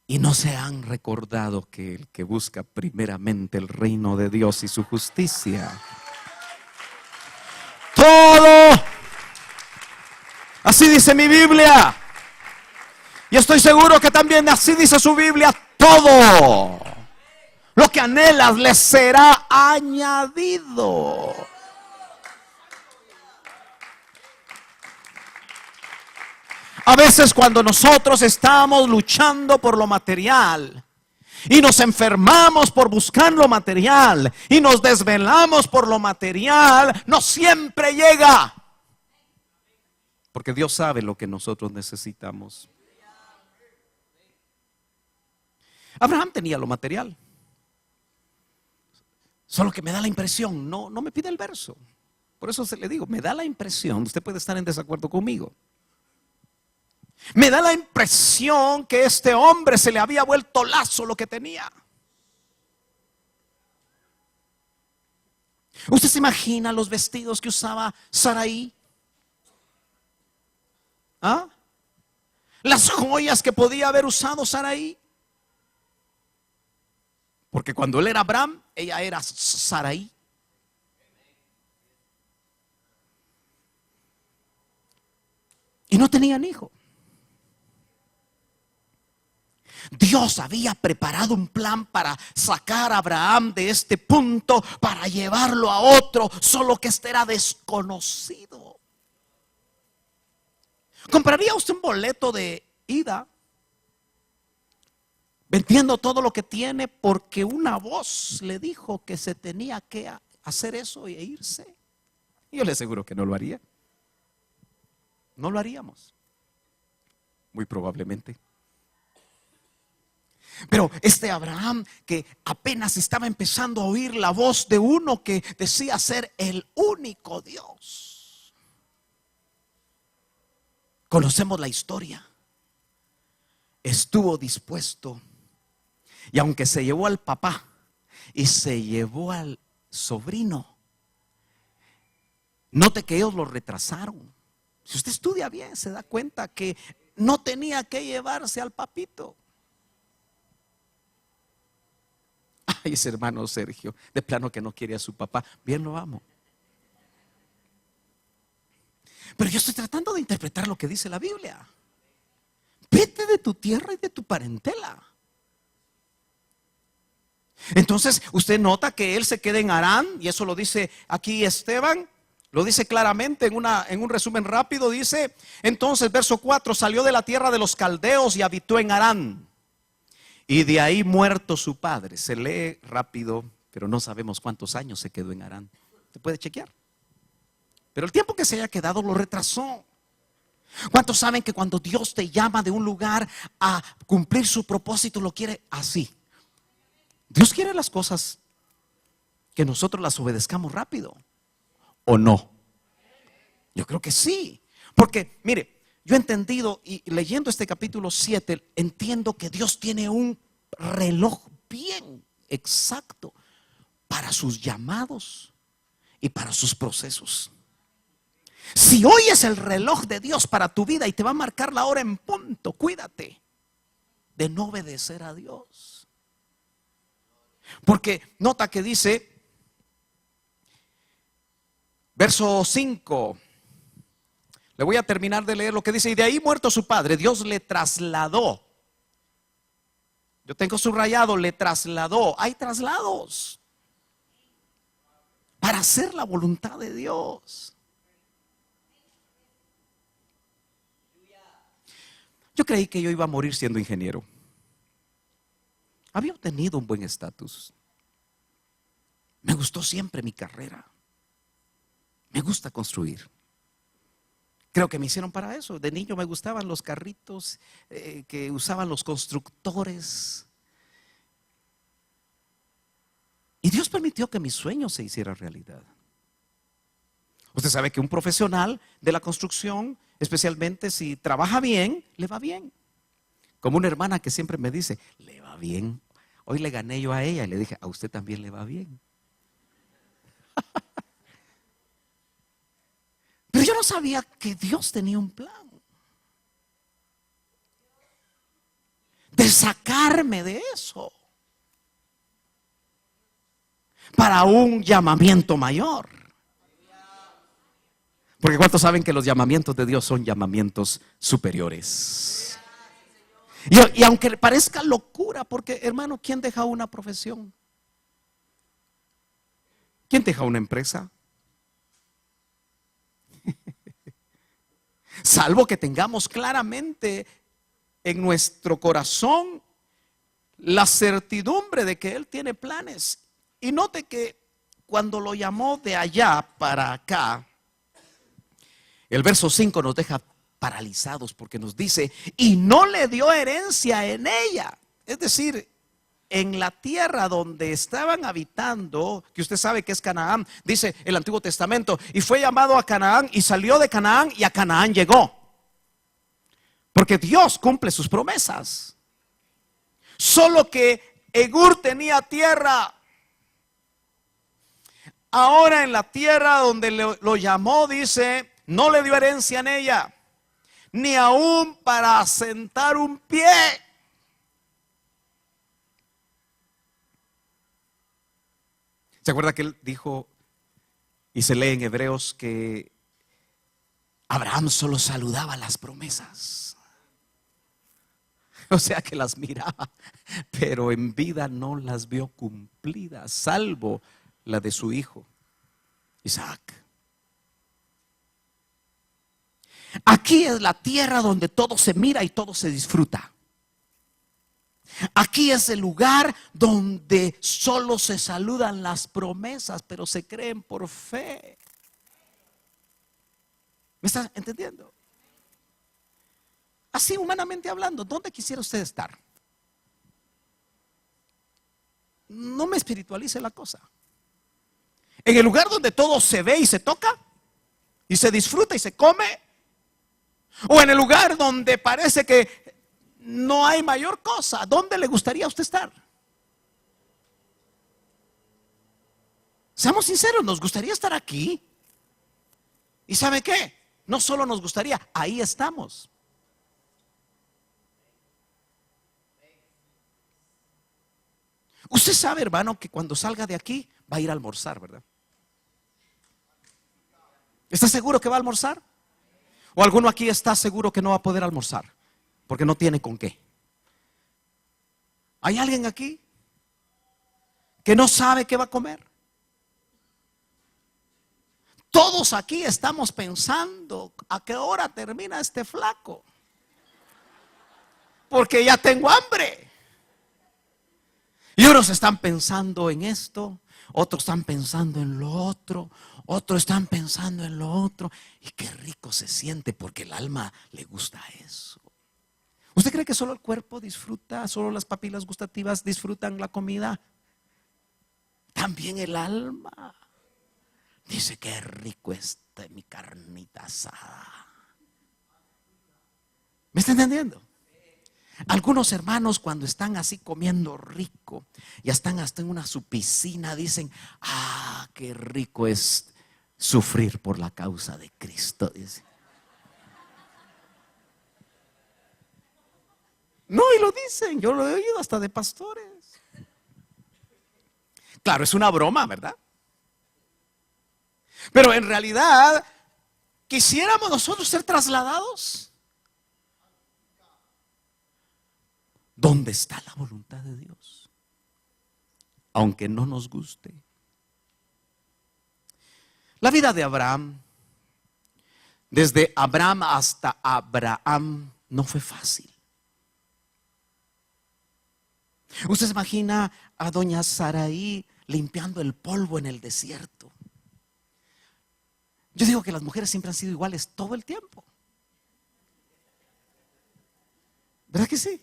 Y no se han recordado que el que busca primeramente el reino de Dios y su justicia, todo, así dice mi Biblia, y estoy seguro que también así dice su Biblia, todo lo que anhelas les será añadido. A veces cuando nosotros estamos luchando por lo material y nos enfermamos por buscar lo material y nos desvelamos por lo material, no siempre llega. Porque Dios sabe lo que nosotros necesitamos. Abraham tenía lo material. Solo que me da la impresión, no me pide el verso. Por eso se le digo, me da la impresión, usted puede estar en desacuerdo conmigo. Me da la impresión que este hombre se le había vuelto lazo lo que tenía. ¿Usted se imagina los vestidos que usaba Sarai? ¿Ah? Las joyas que podía haber usado Sarai. Porque cuando él era Abraham, ella era Sarai. Y no tenían hijo. Dios había preparado un plan para sacar a Abraham de este punto, para llevarlo a otro, solo que este era desconocido. ¿Compraría usted un boleto de ida vendiendo todo lo que tiene porque una voz le dijo que se tenía que hacer eso e irse? Yo le aseguro que no lo haría. No lo haríamos. Muy probablemente. Pero este Abraham, que apenas estaba empezando a oír la voz de uno que decía ser el único Dios. Conocemos la historia. Estuvo dispuesto. Y aunque se llevó al papá y se llevó al sobrino, note que ellos lo retrasaron. Si usted estudia bien, se da cuenta que no tenía que llevarse al papito. Ay, ese hermano Sergio, de plano que no quiere a su papá. Bien lo amo. Pero yo estoy tratando de interpretar lo que dice la Biblia. Vete de tu tierra y de tu parentela. Entonces usted nota que él se queda en Harán, y eso lo dice aquí Esteban, lo dice claramente en un resumen rápido. Dice entonces, verso 4: salió de la tierra de los caldeos y habitó en Harán, y de ahí muerto su padre. Se lee rápido, pero no sabemos cuántos años se quedó en Harán. Se puede chequear, pero el tiempo que se haya quedado lo retrasó. ¿Cuántos saben que cuando Dios te llama de un lugar a cumplir su propósito, lo quiere así? Dios quiere las cosas que nosotros las obedezcamos rápido, ¿o no? Yo creo que sí. Porque mire, yo he entendido, y leyendo este capítulo 7, entiendo que Dios tiene un reloj bien exacto para sus llamados y para sus procesos. Si hoy es el reloj de Dios para tu vida y te va a marcar la hora en punto, cuídate de no obedecer a Dios. Porque nota que dice, verso 5, le voy a terminar de leer lo que dice: y de ahí muerto su padre, Dios le trasladó. Yo tengo subrayado, le trasladó. Hay traslados para hacer la voluntad de Dios. Yo creí que yo iba a morir siendo ingeniero. Había obtenido un buen estatus. Me gustó siempre mi carrera. Me gusta construir. Creo que me hicieron para eso. De niño me gustaban los carritos que usaban los constructores. Y Dios permitió que mi sueño se hiciera realidad. Usted sabe que un profesional de la construcción, especialmente si trabaja bien, le va bien. Como una hermana que siempre me dice, le va bien. Hoy le gané yo a ella y le dije, a usted también le va bien. Pero yo no sabía que Dios tenía un plan de sacarme de eso para un llamamiento mayor. Porque ¿cuántos saben que los llamamientos de Dios son llamamientos superiores? Y aunque parezca locura, porque hermano, ¿quién deja una profesión? ¿Quién deja una empresa? Salvo que tengamos claramente en nuestro corazón la certidumbre de que Él tiene planes. Y note que cuando lo llamó de allá para acá, el verso 5 nos deja paralizados porque nos dice, y no le dio herencia en ella. Es decir, en la tierra donde estaban habitando, que usted sabe que es Canaán, dice el Antiguo Testamento, y fue llamado a Canaán y salió de Canaán y a Canaán llegó. Porque Dios cumple sus promesas. Solo que Egur tenía tierra. Ahora en la tierra donde lo llamó, dice, no le dio herencia en ella, ni aún para asentar un pie. ¿Se acuerda que él dijo, y se lee en Hebreos, que Abraham solo saludaba las promesas? O sea que las miraba, pero en vida no las vio cumplidas, salvo la de su hijo Isaac. Aquí es la tierra donde todo se mira y todo se disfruta. Aquí es el lugar donde solo se saludan las promesas, pero se creen por fe. ¿Me está entendiendo? Así humanamente hablando, ¿dónde quisiera usted estar? No me espiritualice la cosa. En el lugar donde todo se ve y se toca y se disfruta y se come, o en el lugar donde parece que no hay mayor cosa. ¿Dónde le gustaría a usted estar? Seamos sinceros, nos gustaría estar aquí. ¿Y sabe qué? No solo nos gustaría, ahí estamos. Usted sabe, hermano, que cuando salga de aquí va a ir a almorzar, ¿verdad? ¿Está seguro que va a almorzar? ¿O alguno aquí está seguro que no va a poder almorzar? porque no tiene con qué. ¿Hay alguien aquí que no sabe qué va a comer? Todos aquí estamos pensando a qué hora termina este flaco, porque ya tengo hambre. Y unos están pensando en esto, otros están pensando en lo otro, otros están pensando en lo otro. Y qué rico se siente porque el alma le gusta eso. ¿Usted cree que solo el cuerpo disfruta, solo las papilas gustativas disfrutan la comida? También el alma. Dice, qué rico está mi carnita asada. ¿Me está entendiendo? Algunos hermanos cuando están así comiendo rico, ya están hasta en una su piscina, dicen, qué rico es sufrir por la causa de Cristo. Dice. No, y lo dicen, yo lo he oído hasta de pastores. Claro, es una broma, ¿verdad? Pero en realidad, quisiéramos nosotros ser trasladados. ¿Dónde está la voluntad de Dios? Aunque no nos guste. La vida de Abraham, desde Abraham hasta Abraham, no fue fácil. Usted se imagina a doña Saraí limpiando el polvo en el desierto. Yo digo que las mujeres siempre han sido iguales todo el tiempo. ¿Verdad que sí?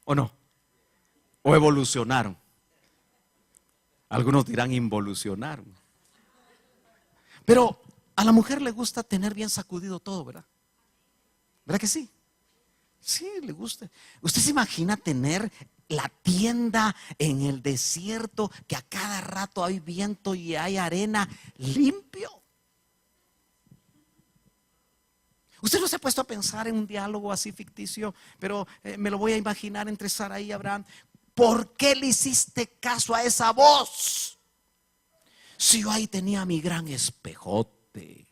¿O no? ¿O evolucionaron? Algunos dirán involucionaron. Pero a la mujer le gusta tener bien sacudido todo, ¿verdad? ¿Verdad que sí? Sí, le gusta. ¿Usted se imagina tener la tienda en el desierto, que a cada rato hay viento y hay arena limpio? Usted no se ha puesto a pensar en un diálogo así ficticio, pero me lo voy a imaginar entre Sara y Abraham. ¿Por qué le hiciste caso a esa voz? Si yo ahí tenía mi gran espejote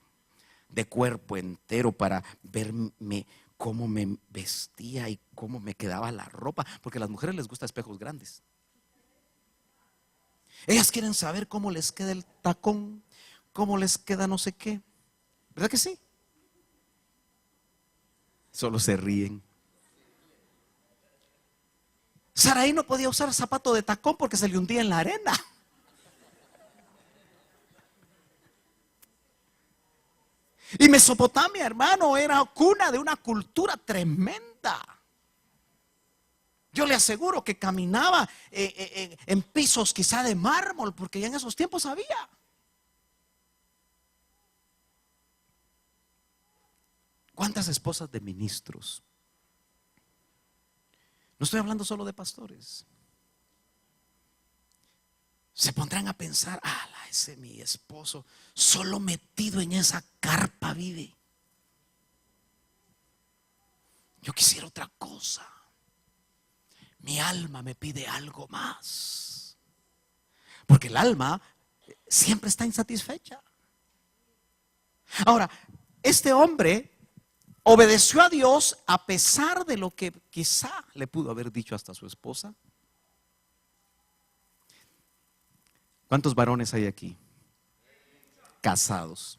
de cuerpo entero para verme cómo me vestía y cómo me quedaba la ropa, porque a las mujeres les gustan espejos grandes. Ellas quieren saber cómo les queda el tacón, cómo les queda no sé qué. ¿Verdad que sí? Solo se ríen. Saraí no podía usar zapato de tacón porque se le hundía en la arena. Y Mesopotamia, hermano, era cuna de una cultura tremenda. Yo le aseguro que caminaba en pisos quizá de mármol, porque ya en esos tiempos había. ¿Cuántas esposas de ministros? No estoy hablando solo de pastores. Se pondrán a pensar, ese mi esposo solo metido en esa carpa vive. Yo quisiera otra cosa. Mi alma me pide algo más. Porque el alma siempre está insatisfecha. Ahora, este hombre obedeció a Dios a pesar de lo que quizá le pudo haber dicho hasta su esposa. ¿Cuántos varones hay aquí? Casados.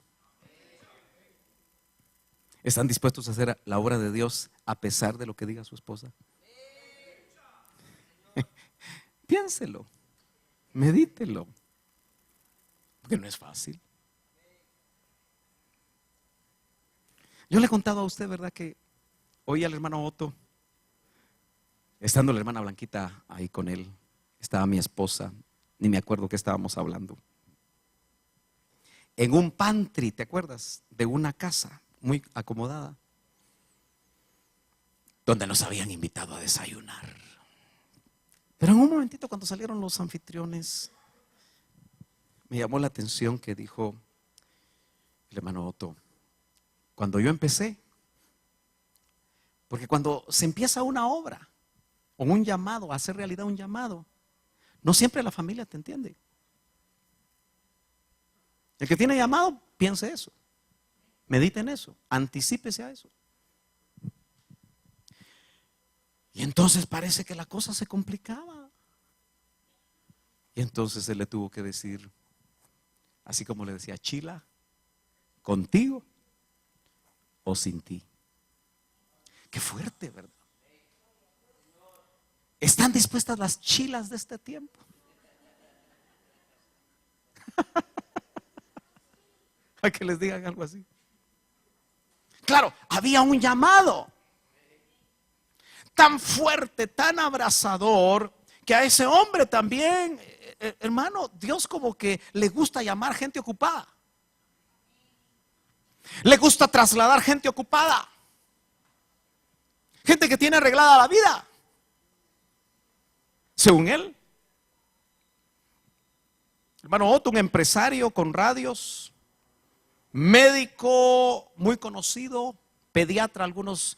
¿Están dispuestos a hacer la obra de Dios a pesar de lo que diga su esposa? Piénselo, medítelo, porque no es fácil. Yo le he contado a usted, ¿verdad? Que oí al hermano Otto, estando la hermana Blanquita ahí con él, estaba mi esposa, ni me acuerdo qué estábamos hablando. En un pantry, ¿te acuerdas? De una casa muy acomodada, donde nos habían invitado a desayunar. Pero en un momentito, cuando salieron los anfitriones, me llamó la atención que dijo el hermano Otto: cuando yo empecé, porque cuando se empieza una obra o un llamado, a hacer realidad un llamado, no siempre la familia te entiende. El que tiene llamado, piense eso, medite en eso, anticípese a eso. Y entonces parece que la cosa se complicaba. Y entonces él le tuvo que decir, así como le decía, Chila, contigo o sin ti. Qué fuerte, ¿verdad? ¿Están dispuestas las chilas de este tiempo? A que les digan algo así. Claro, había un llamado tan fuerte, tan abrazador, que a ese hombre también, hermano, Dios como que le gusta llamar gente ocupada. Le gusta trasladar gente ocupada. Gente que tiene arreglada la vida. Según él. Hermano Otto, un empresario con radios, médico muy conocido, pediatra, algunos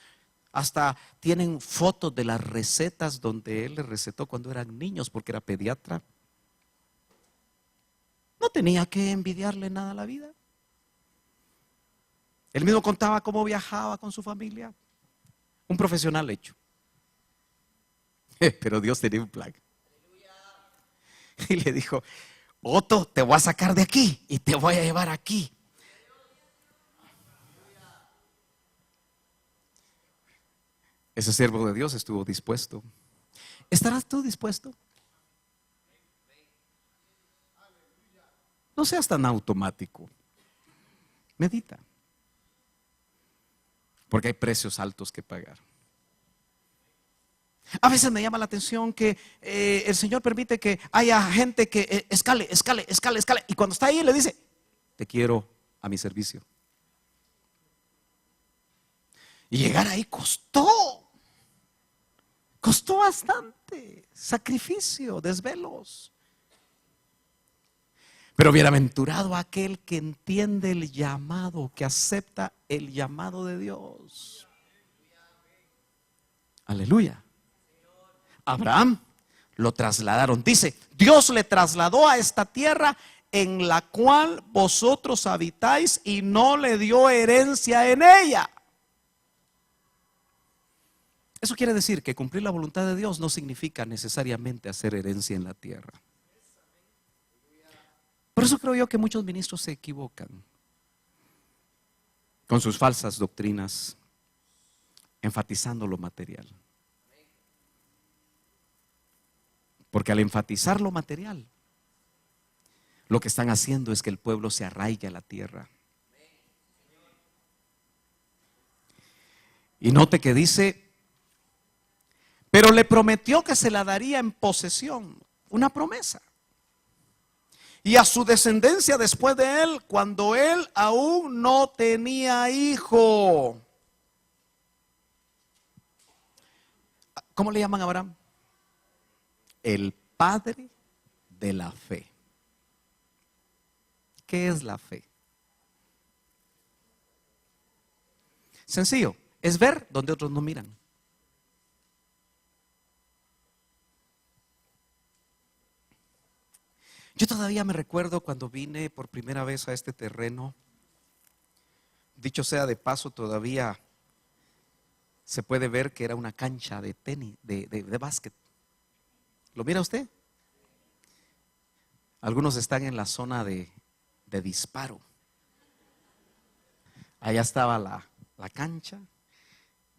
hasta tienen fotos de las recetas donde él les recetó cuando eran niños porque era pediatra. No tenía que envidiarle nada a la vida. Él mismo contaba cómo viajaba con su familia. Un profesional hecho. Pero Dios tenía un plan. Y le dijo, Otto, te voy a sacar de aquí y te voy a llevar aquí. Ese siervo de Dios estuvo dispuesto. ¿Estarás tú dispuesto? No seas tan automático. Medita. Porque hay precios altos que pagar. A veces me llama la atención que el Señor permite que haya gente que escale. Y cuando está ahí le dice, te quiero a mi servicio. Y llegar ahí costó bastante. Sacrificio, desvelos. Pero bienaventurado aquel que entiende el llamado, que acepta el llamado de Dios. Aleluya. Abraham lo trasladaron. Dice, Dios le trasladó a esta tierra en la cual vosotros habitáis y no le dio herencia en ella. Eso quiere decir que cumplir la voluntad de Dios no significa necesariamente hacer herencia en la tierra. Por eso creo yo que muchos ministros se equivocan con sus falsas doctrinas, enfatizando lo material. Porque al enfatizar lo material, lo que están haciendo es que el pueblo se arraigue a la tierra. Y note que dice, pero le prometió que se la daría en posesión, una promesa. Y a su descendencia después de él, cuando él aún no tenía hijo. ¿Cómo le llaman a Abraham? El padre de la fe. ¿Qué es la fe? Sencillo, es ver donde otros no miran. Yo todavía me recuerdo cuando vine por primera vez a este terreno. Dicho sea de paso, todavía se puede ver que era una cancha de tenis, de básquet. ¿Lo mira usted? Algunos están en la zona de disparo. Allá estaba la cancha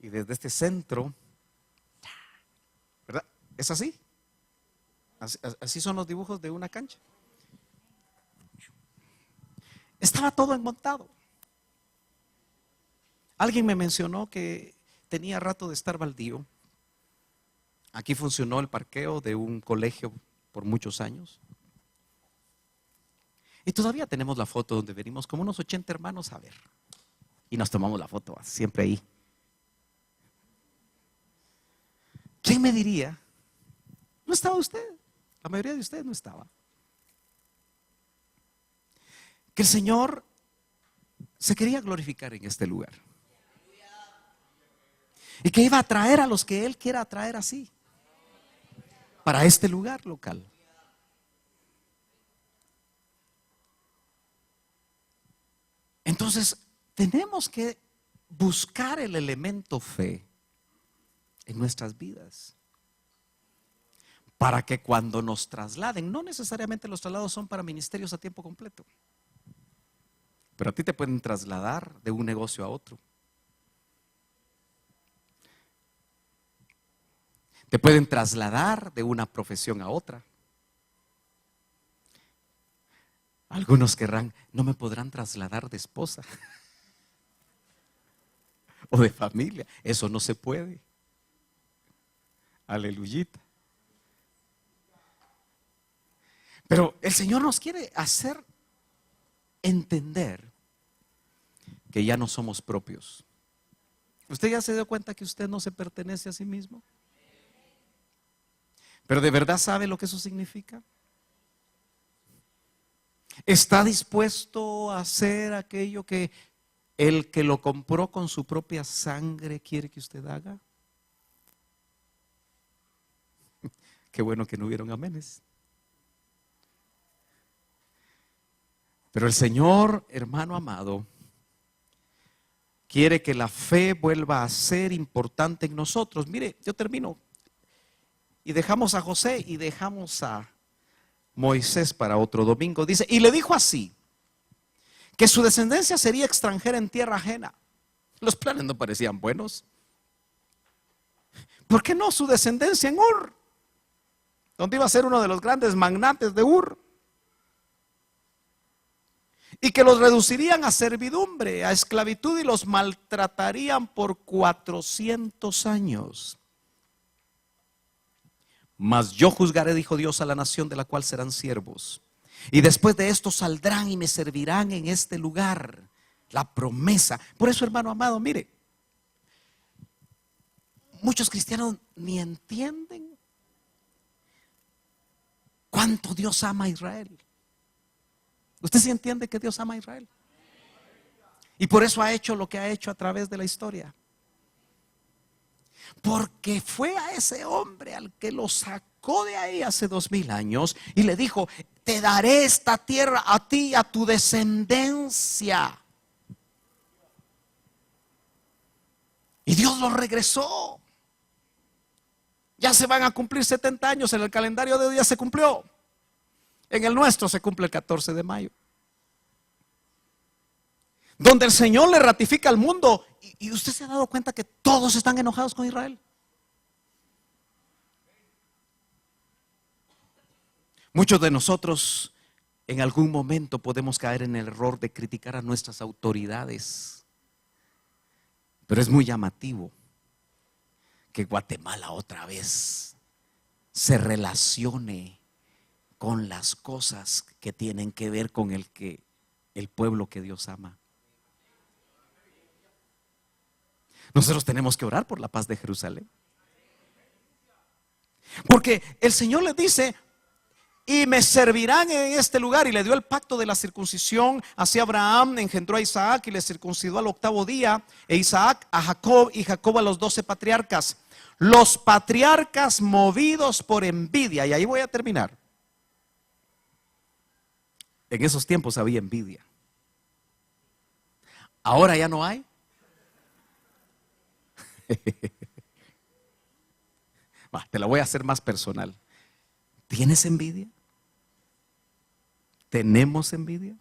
y desde este centro, ¿verdad? ¿Es así? Así son los dibujos de una cancha. Estaba todo enmontado. Alguien me mencionó que tenía rato de estar baldío. Aquí funcionó el parqueo de un colegio por muchos años. Y todavía tenemos la foto donde venimos como unos 80 hermanos a ver. Y nos tomamos la foto siempre ahí. ¿Quién me diría? No estaba usted. La mayoría de ustedes no estaba. Que el Señor se quería glorificar en este lugar. Y que iba a traer a los que Él quiera atraer así. Para este lugar local. Entonces, tenemos que buscar el elemento fe en nuestras vidas. Para que cuando nos trasladen, no necesariamente los traslados son para ministerios a tiempo completo, pero a ti te pueden trasladar de un negocio a otro. Te pueden trasladar de una profesión a otra. Algunos querrán, no me podrán trasladar de esposa o de familia. Eso no se puede. Aleluyita. Pero el Señor nos quiere hacer entender que ya no somos propios. ¿Usted ya se dio cuenta que usted no se pertenece a sí mismo? ¿Pero de verdad sabe lo que eso significa? ¿Está dispuesto a hacer aquello que el que lo compró con su propia sangre quiere que usted haga? Qué bueno que no hubieron amenes. Pero el Señor, hermano amado, quiere que la fe vuelva a ser importante en nosotros. Mire, yo termino. Y dejamos a José y dejamos a Moisés para otro domingo. Dice, y le dijo así, que su descendencia sería extranjera en tierra ajena. Los planes no parecían buenos. ¿Por qué no su descendencia en Ur? Donde iba a ser uno de los grandes magnates de Ur. Y que los reducirían a servidumbre, a esclavitud, y los maltratarían por 400 años. Mas yo juzgaré, dijo Dios, a la nación de la cual serán siervos. Y después de esto saldrán y me servirán en este lugar. La promesa. Por eso, hermano amado, mire, muchos cristianos ni entienden cuánto Dios ama a Israel. ¿Usted sí entiende que Dios ama a Israel? Y por eso ha hecho lo que ha hecho a través de la historia. Porque fue a ese hombre al que lo sacó de ahí hace 2000 años y le dijo, te daré esta tierra a ti y a tu descendencia. Y Dios lo regresó. Ya se van a cumplir 70 años, en el calendario de hoy ya se cumplió. En el nuestro se cumple el 14 de mayo. Donde el Señor le ratifica al mundo. Y usted se ha dado cuenta que todos están enojados con Israel. Muchos de nosotros en algún momento podemos caer en el error de criticar a nuestras autoridades. Pero es muy llamativo que Guatemala otra vez se relacione con las cosas que tienen que ver con el pueblo que Dios ama. Nosotros tenemos que orar por la paz de Jerusalén. Porque el Señor les dice, y me servirán en este lugar, y le dio el pacto de la circuncisión hacia Abraham, engendró a Isaac y le circuncidó al 8º día, e Isaac a Jacob y Jacob a los 12 patriarcas. Los patriarcas movidos por envidia, y ahí voy a terminar. En esos tiempos había envidia. Ahora ya no hay. Te la voy a hacer más personal. ¿Tienes envidia? ¿Tenemos envidia?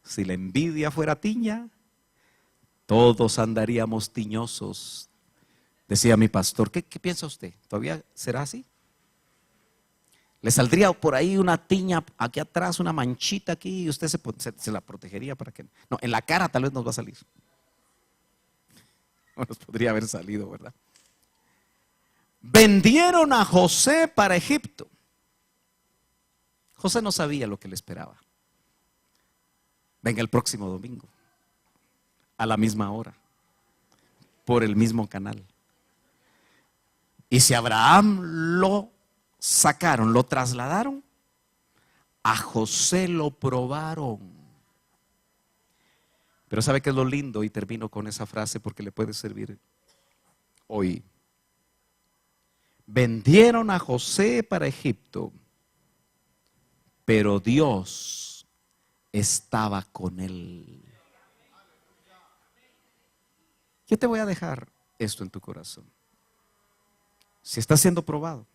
Si la envidia fuera tiña, todos andaríamos tiñosos. Decía mi pastor, ¿qué piensa usted? ¿Todavía será así? Le saldría por ahí una tiña aquí atrás, una manchita aquí, y usted se la protegería para que no, en la cara tal vez nos va a salir. No nos podría haber salido, ¿verdad? Vendieron a José para Egipto. José no sabía lo que le esperaba. Venga el próximo domingo, a la misma hora, por el mismo canal. Y si Abraham lo sacaron, lo trasladaron, a José lo probaron. Pero ¿sabe qué es lo lindo? Y termino con esa frase porque le puede servir hoy. Vendieron a José para Egipto, pero Dios estaba con él. Yo te voy a dejar esto en tu corazón. si estás siendo probado,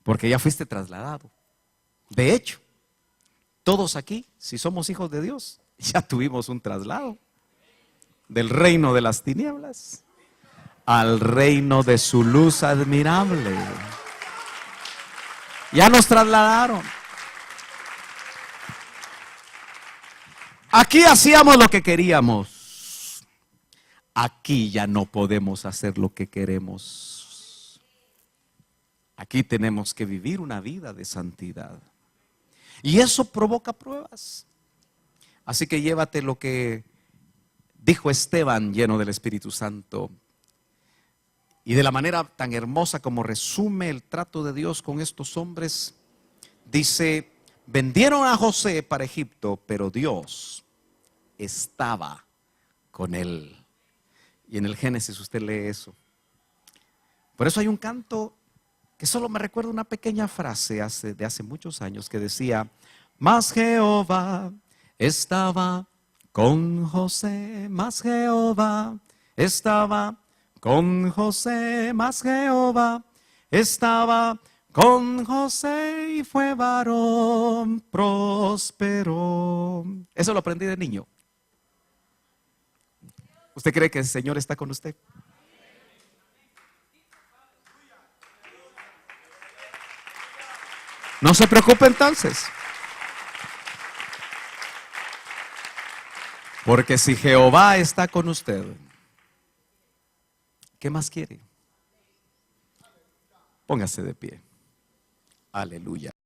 porque ya fuiste trasladado. De hecho, todos aquí, si somos hijos de Dios, ya tuvimos un traslado del reino de las tinieblas al reino de su luz admirable. Ya nos trasladaron. Aquí hacíamos lo que queríamos. Aquí ya no podemos hacer lo que queremos. Aquí tenemos que vivir una vida de santidad. Y eso provoca pruebas. Así que llévate lo que dijo Esteban, lleno del Espíritu Santo. Y de la manera tan hermosa como resume el trato de Dios con estos hombres, dice: vendieron a José para Egipto, pero Dios estaba con él. Y en el Génesis usted lee eso. Por eso hay un canto que solo me recuerda una pequeña frase de hace muchos años que decía: mas Jehová estaba con José, mas Jehová estaba con José, mas Jehová estaba con José y fue varón próspero. Eso lo aprendí de niño. ¿Usted cree que el Señor está con usted? No se preocupe entonces. Porque si Jehová está con usted, ¿qué más quiere? Póngase de pie. Aleluya.